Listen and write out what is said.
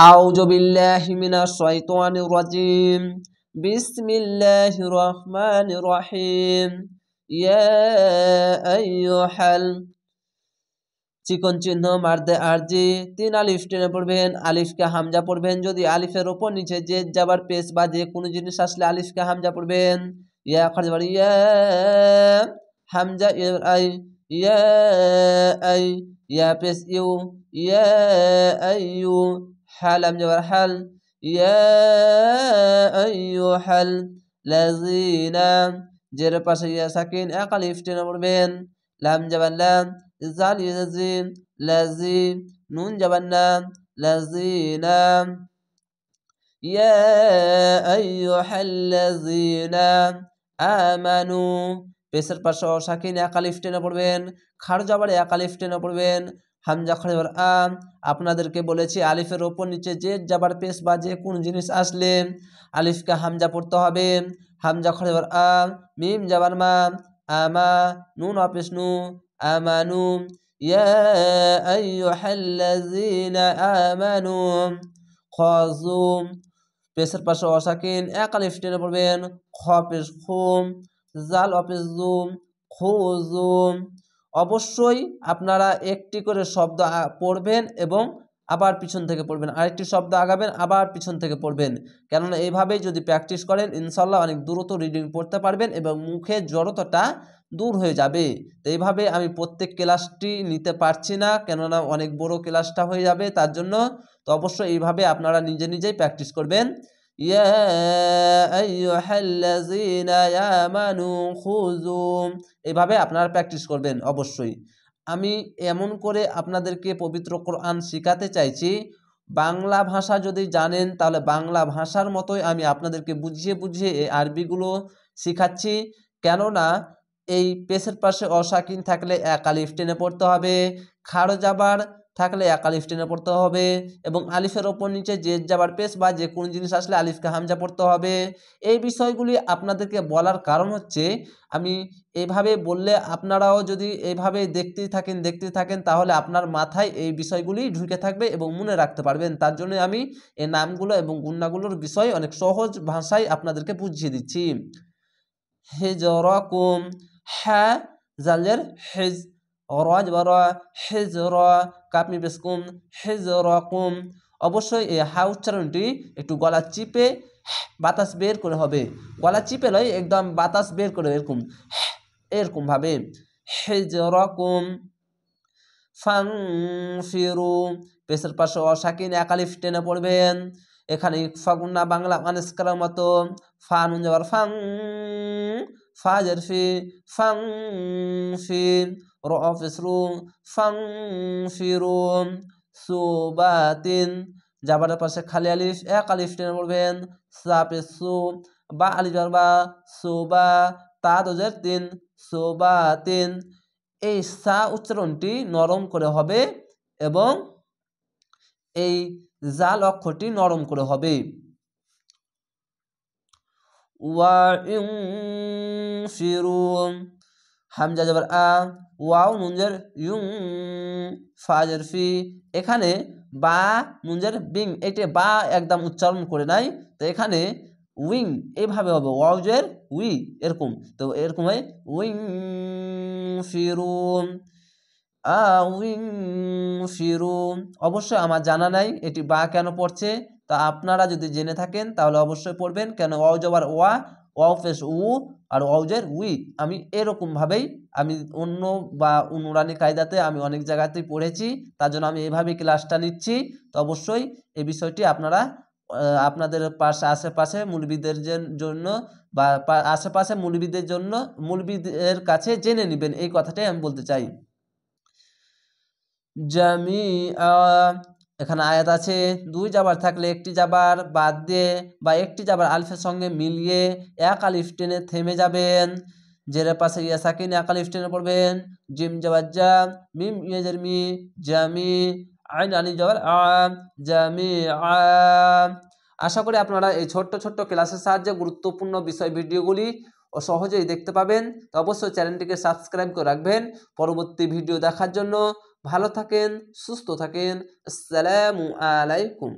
আউযু বিল্লাহি মিনাশ শাইতানির রাজিম। বিসমিল্লাহির রহমানির রহিম। ইয়া আইয়ুহাল চিকন চিহ্ন মারদে আরজি 3 আলিফ টেনে পড়বেন, আলিফকে হামজা পড়বেন। যদি আলিফের উপর নিচে জেদ যাবার পেশ বা যে কোনো জিনিস আসলে আলিফকে হামজা পড়বেন। ইয়া খারজ ইয়া হামজা আই ইয়া আই ইয়া পেশ ইউ ইয়া আইয়ু হাল হামজা হাল ইয়া আইয়ুহাল লাযিনা জের পাশে ইয়া সাকিন এক আলিফ টেনে পড়বেন, লাম জাবান লাম জাল ইয়াজিম লাজি নুন জাবান্না লাজিনা ইয়া আইয়ুহাল্লাযিনা আমানু পেশের পাশে সাকিন এক আলিফ টেনে পড়বেন, খাড় জাবারে এক আলিফ টেনে পড়বেন, হামজা খাড় আম। আপনাদেরকে বলেছি আলিফের ওপর নিচে যে জাবার পেশ বা যে কোন জিনিস আসলে আলিফকে হামজা পড়তে হবে। হামজা খাড় আম মিম জাবার মা আমা নুন অপেশ নু আমানু ইয়া আইয়ুহাল্লাযিনা আমানু খাযুম পেশের পাশে অসাকিন এক আলিফ টেনে পড়বেন, খ পেশ খুম জাল অপেশ জুম খুজুম। অবশ্যই আপনারা একটি করে শব্দ পড়বেন এবং আবার পিছন থেকে পড়বেন, আরেকটি শব্দ আগাবেন আবার পিছন থেকে পড়বেন। কেননা এইভাবেই যদি প্র্যাকটিস করেন ইনশাল্লাহ অনেক দ্রুত রিডিং পড়তে পারবেন এবং মুখের জড়তাটা দূর হয়ে যাবে। তো এইভাবে আমি প্রত্যেক ক্লাসটি নিতে পারছি না, কেননা অনেক বড় ক্লাসটা হয়ে যাবে, তার জন্য। তো অবশ্যই এইভাবে আপনারা নিজে নিজেই প্র্যাকটিস করবেন। ইয়া আইয়ুহাল্লাযিনা আমানু খুযুম এইভাবে আপনারা প্র্যাকটিস করবেন অবশ্যই। আমি এমন করে আপনাদেরকে পবিত্র কোরআন শেখাতে চাইছি, বাংলা ভাষা যদি জানেন তাহলে বাংলা ভাষার মতোই আমি আপনাদেরকে বুঝিয়ে বুঝিয়ে এই আরবিগুলো শেখাচ্ছি। কেননা এই পেশের পাশে অসাকিন থাকলে এক আলিফ টেনে পড়তে হবে, খাড় জাবার থাকলে এক আলিফ টেনে পড়তে হবে এবং আলিফের ওপর নিচে জেদ জাবার পেশ বা যে কোনো জিনিস আসলে আলিফকে হামজা পড়তে হবে। এই বিষয়গুলি আপনাদেরকে বলার কারণ হচ্ছে, আমি এইভাবে বললে আপনারাও যদি এইভাবে দেখতে থাকেন তাহলে আপনার মাথায় এই বিষয়গুলি ঢুকে থাকবে এবং মনে রাখতে পারবেন। তার জন্য আমি এই নামগুলো এবং গুণাগুলোর বিষয় অনেক সহজ ভাষায় আপনাদেরকে বুঝিয়ে দিচ্ছি। হিজরাকুম হা জালের হিজ রজ বর হিজর কাপমি বেসকুম হিজরাকুম। অবশ্যই এই হা উচ্চারণটি একটু গলা চিপে বাতাস বের করে হবে, গলা চিপে নয় একদম বাতাস বের করে এরকম ভাবে হিজরাকুম। ফাংফিরু পেশের পাশে অসাকিন এক আলিফ টেনে পড়বেন, এখানে ফাগুন্না বাংলা আনস্কারের মতো ফা নুন যাবার ফাং ফাজের ফি ফাং ফি র অফিসরু ফাং ফিরু সুবাতিন জাবারের পাশে খালি আলিফ এক আলিফ টেনে পড়বেন, সাপে সু বা আলিফ বা সুবা তা দোজের তিন সুবাতিন। এই সা উচ্চারণটি নরম করে হবে এবং এই জাল অক্ষরটি নরম করে হবে। হামজা জাবার আ ওয়াও নুনজের ইউং ফাজের ফি, এখানে বা নুনজের বিং এটা বা একদম উচ্চারণ করে নাই, তো এখানে উইং এইভাবে হবে ওয়াউজের উই এরকম, তো এরকম হয় উইং ফিরুন উইং ফিরুন। অবশ্যই আমার জানা নাই এটি বা কেন পড়ছে, তা আপনারা যদি জেনে থাকেন তাহলে অবশ্যই পড়বেন। কেন ওয়াও জবার ওয়া ওয়াও ফেস উ আর ওয়াউজের উই, আমি এরকমভাবেই আমি অন্য বা অনুরানী কায়দাতে আমি অনেক জায়গাতেই পড়েছি, তার জন্য আমি এভাবেই ক্লাসটা নিচ্ছি। তো অবশ্যই এই বিষয়টি আপনারা আপনাদের আশেপাশে মুলবিদের জন্য বা আশেপাশে মুলবিদের জন্য মুলবিদের কাছে জেনে নেবেন, এই কথাটাই আমি বলতে চাই। জামিআ এখানে আয়াত আছে, দুই জাবার থাকলে একটি জাবার বাদ দিয়ে বা একটি জাবার আলিফের সঙ্গে মিলিয়ে এক আলিফ টেনে থেমে যাবেন। জেরের পাশে ইয়া সাকিন এক আলিফ টেনে পড়বেন, জিম জাবার জা মিম ইয়েজের মি জামি আইন আলিফ জাবার আ জামিআ। আশা করি আপনারা এই ছোট্ট ছোট্ট ক্লাসের সাহায্যে গুরুত্বপূর্ণ বিষয় ভিডিওগুলি ও সহজেই দেখতে পাবেন। তো অবশ্যই চ্যানেলটিকে সাবস্ক্রাইব করে রাখবেন পরবর্তী ভিডিও দেখার জন্য। ভালো থাকেন, সুস্থ থাকেন। আসসালামু আলাইকুম।